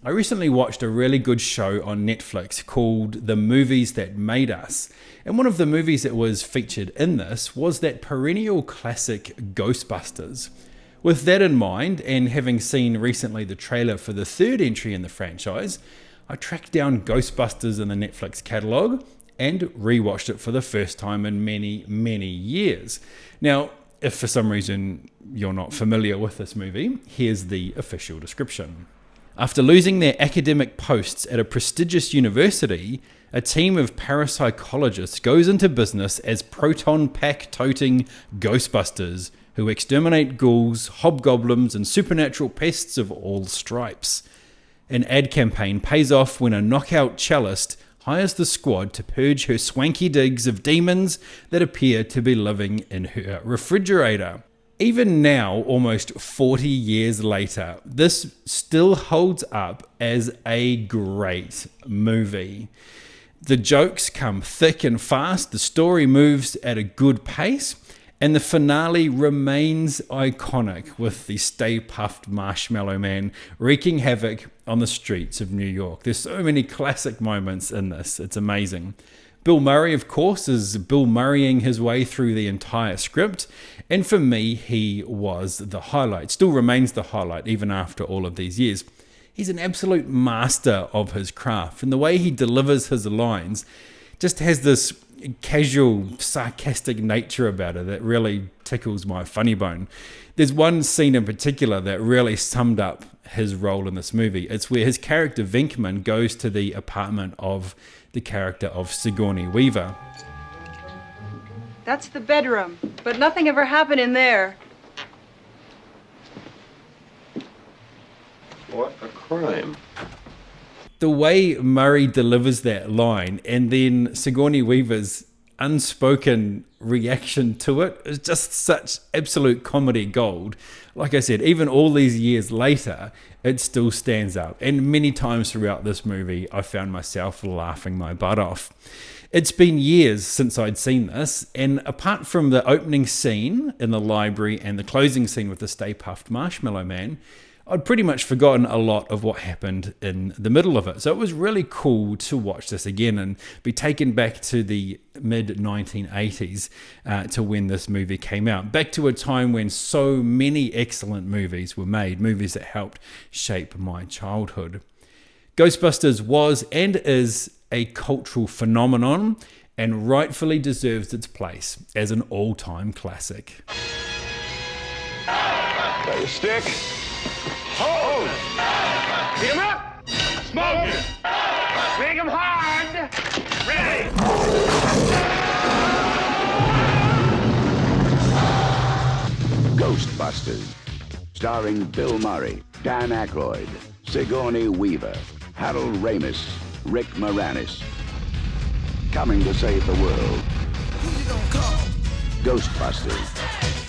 I recently watched a really good show on Netflix called The Movies That Made Us. And one of the movies that was featured in this was that perennial classic Ghostbusters. With that in mind, and having seen recently the trailer for the third entry in the franchise, I tracked down Ghostbusters in the Netflix catalogue and rewatched it for the first time in many, many years. Now, if for some reason you're not familiar with this movie, here's the official description. After losing their academic posts at a prestigious university, a team of parapsychologists goes into business as proton pack-toting Ghostbusters who exterminate ghouls, hobgoblins, and supernatural pests of all stripes. An ad campaign pays off when a knockout cellist hires the squad to purge her swanky digs of demons that appear to be living in her refrigerator. Even now, almost 40 years later, this still holds up as a great movie. The jokes come thick and fast, the story moves at a good pace, and the finale remains iconic with the Stay Puft Marshmallow Man wreaking havoc on the streets of New York. There's so many classic moments in this. It's amazing. Bill Murray, of course, is Bill Murraying his way through the entire script. And for me, he was the highlight. Still remains the highlight even after all of these years. He's an absolute master of his craft. And the way he delivers his lines just has this casual, sarcastic nature about it that really tickles my funny bone. There's one scene in particular that really summed up his role in this movie. It's where his character Venkman goes to the apartment of the character of Sigourney Weaver. That's the bedroom, but nothing ever happened in there. What a crime. The way Murray delivers that line and then Sigourney Weaver's unspoken reaction to it is just such absolute comedy gold. Like I said, even all these years later, it still stands up. And many times throughout this movie, I found myself laughing my butt off. It's been years since I'd seen this, and apart from the opening scene in the library and the closing scene with the Stay Puft Marshmallow Man, I'd pretty much forgotten a lot of what happened in the middle of it. So it was really cool to watch this again and be taken back to the mid-1980s to when this movie came out. Back to a time when so many excellent movies were made, movies that helped shape my childhood. Ghostbusters was and is a cultural phenomenon and rightfully deserves its place as an all-time classic. Got your stick? Hold! Beat him up! Smoke it! Make him hard! Ready! Ghostbusters, starring Bill Murray, Dan Aykroyd, Sigourney Weaver, Harold Ramis, Rick Moranis. Coming to save the world. Who you gonna call? Ghostbusters.